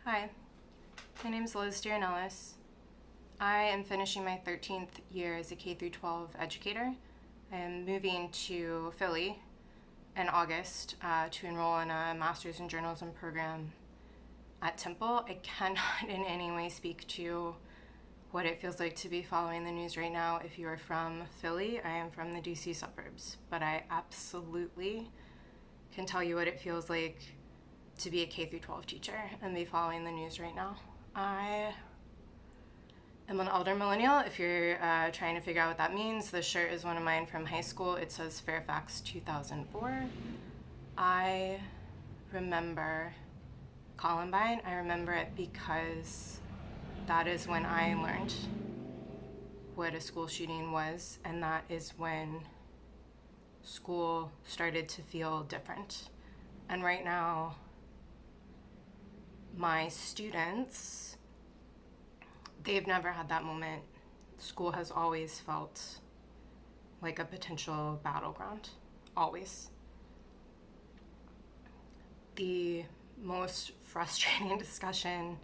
Hi, my name is Liz Diernellis. I am finishing my 13th year as a K-12 educator. I am moving to Philly in August to enroll in a master's in journalism program at Temple. I cannot in any way speak to what it feels like to be following the news right now. If you are from Philly, I am from the DC suburbs, but I absolutely can tell you what it feels like to be a K-12 teacher and be following the news right now. I am an elder millennial. If you're trying to figure out what that means, this shirt is one of mine from high school. It says Fairfax 2004. I remember Columbine. I remember it because that is when I learned what a school shooting was, and that is when school started to feel different. And right now, my students, they've never had that moment. School has always felt like a potential battleground, always. The most frustrating discussion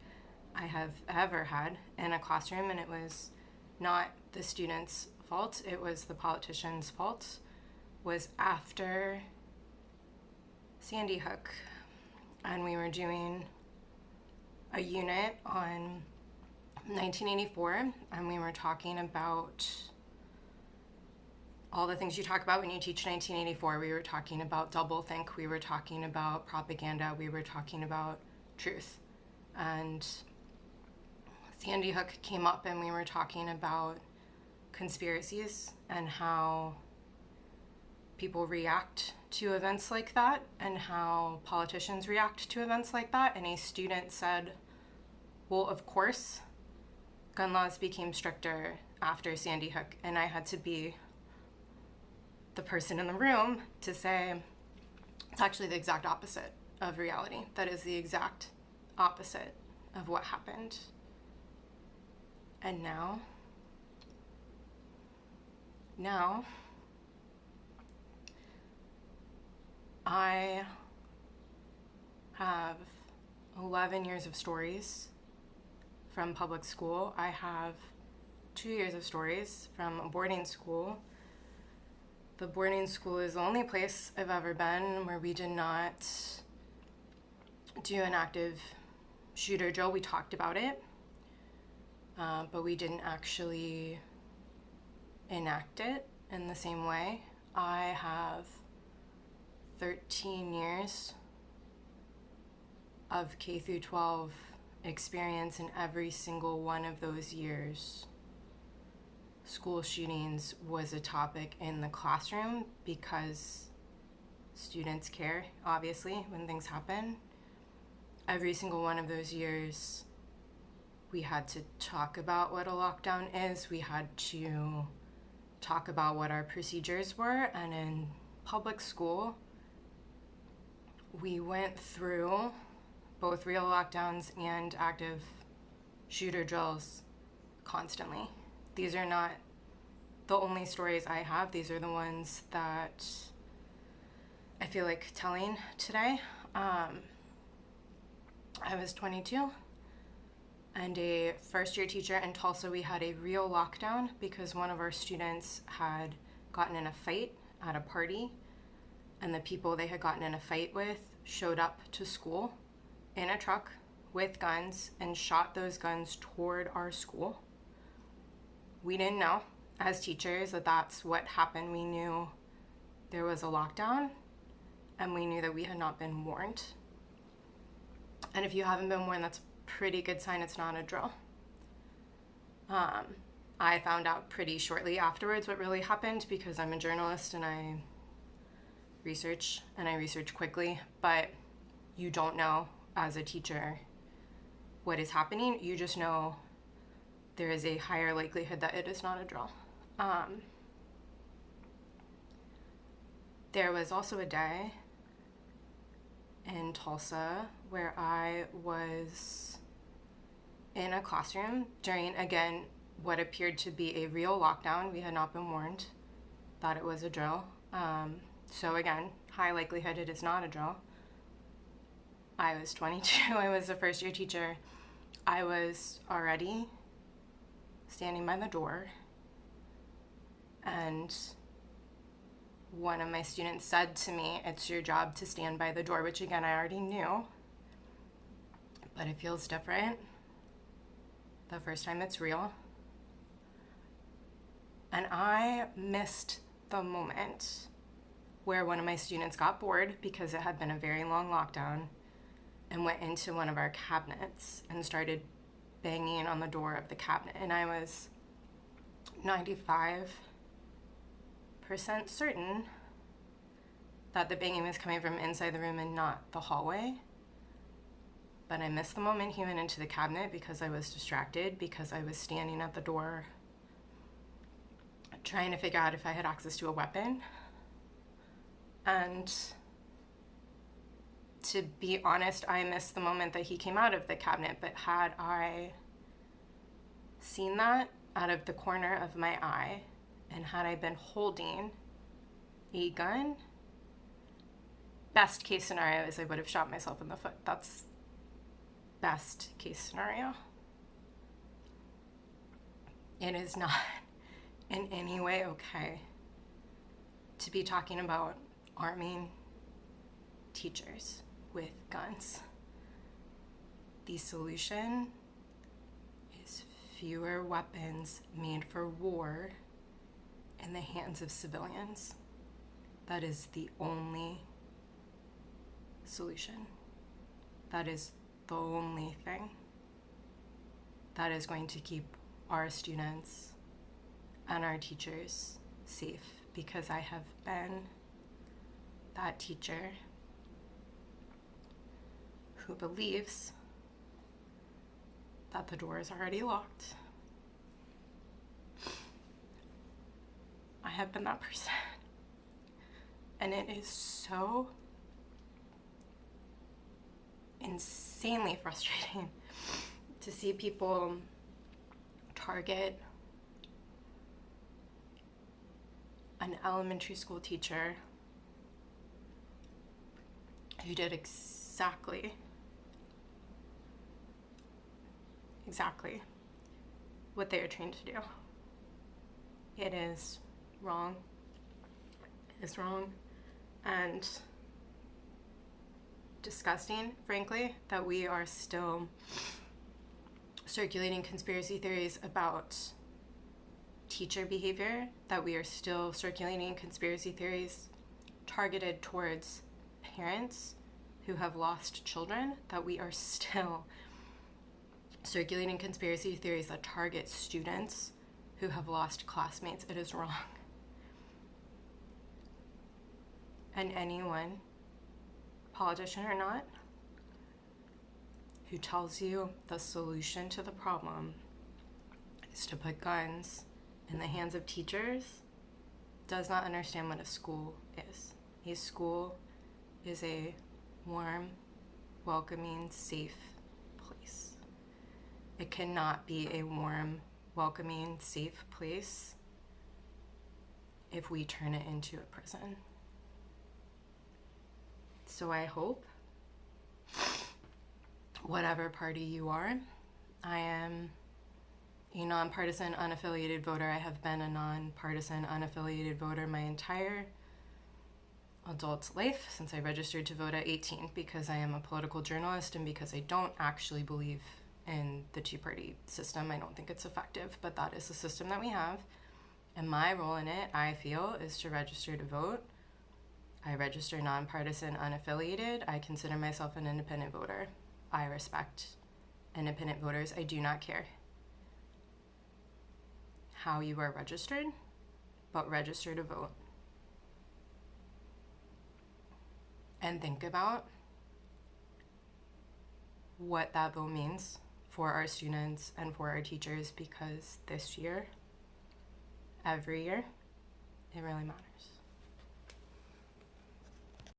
I have ever had in a classroom, and it was not the students' fault, it was the politicians' fault, was after Sandy Hook, and we were doing a unit on 1984, and we were talking about all the things you talk about when you teach 1984. We were talking about doublethink, we were talking about propaganda, we were talking about truth. And Sandy Hook came up, and we were talking about conspiracies and how people react to events like that and how politicians react to events like that. And a student said, well, of course, gun laws became stricter after Sandy Hook. And I had to be the person in the room to say, it's actually the exact opposite of reality. That is the exact opposite of what happened. And now, I have 11 years of stories from public school. I have 2 years of stories from a boarding school. The boarding school is the only place I've ever been where we did not do an active shooter drill. We talked about it, but we didn't actually enact it in the same way. I have 13 years of K-12 experience. In every single one of those years, school shootings was a topic in the classroom because students care, obviously, when things happen. Every single one of those years, we had to talk about what a lockdown is. We had to talk about what our procedures were. And in public school, we went through both real lockdowns and active shooter drills constantly. These are not the only stories I have. These are the ones that I feel like telling today. I was 22 and a first-year teacher in Tulsa. We had a real lockdown because one of our students had gotten in a fight at a party, and the people they had gotten in a fight with showed up to school in a truck with guns and shot those guns toward our school. We didn't know as teachers that that's what happened. We knew there was a lockdown, and we knew that we had not been warned. And if you haven't been warned, that's a pretty good sign it's not a drill. I found out pretty shortly afterwards what really happened because I'm a journalist and I research quickly, but you don't know as a teacher what is happening. You just know there is a higher likelihood that it is not a drill. There was also a day in Tulsa where I was in a classroom during, again, what appeared to be a real lockdown. We had not been warned that it was a drill. So again, high likelihood it is not a drill. I was 22. I was a first year teacher. I was already standing by the door, and one of my students said to me, "It's your job to stand by the door," which again, I already knew, but it feels different the first time it's real. And I missed the moment where one of my students got bored because it had been a very long lockdown and went into one of our cabinets and started banging on the door of the cabinet. And I was 95% certain that the banging was coming from inside the room and not the hallway. But I missed the moment he went into the cabinet because I was distracted, because I was standing at the door trying to figure out if I had access to a weapon. And to be honest, I missed the moment that he came out of the cabinet. But had I seen that out of the corner of my eye, and had I been holding a gun, best case scenario is I would have shot myself in the foot. That's best case scenario. It is not in any way okay to be talking about arming teachers with guns. The solution is fewer weapons made for war in the hands of civilians. That is the only solution. That is the only thing that is going to keep our students and our teachers safe, because I have been that teacher who believes that the door is already locked. I have been that person. And it is so insanely frustrating to see people target an elementary school teacher who did exactly what they are trained to do. It is wrong. It is wrong and disgusting, frankly, that we are still circulating conspiracy theories about teacher behavior, that we are still circulating conspiracy theories targeted towards parents who have lost children, that we are still circulating conspiracy theories that target students who have lost classmates. It is wrong. And anyone, politician or not, who tells you the solution to the problem is to put guns in the hands of teachers does not understand what a school is. A school is a warm, welcoming, safe place. It cannot be a warm, welcoming, safe place if we turn it into a prison. So I hope, whatever party you are, I am a nonpartisan, unaffiliated voter. I have been a nonpartisan, unaffiliated voter my entire adult life since I registered to vote at 18, because I am a political journalist and because I don't actually believe in the two-party system. I don't think it's effective, but that is the system that we have. And my role in it, I feel, is to register to vote. I register nonpartisan, unaffiliated. I consider myself an independent voter. I respect independent voters. I do not care how you are registered, but register to vote. And think about what that vote means for our students and for our teachers, because this year, every year, it really matters.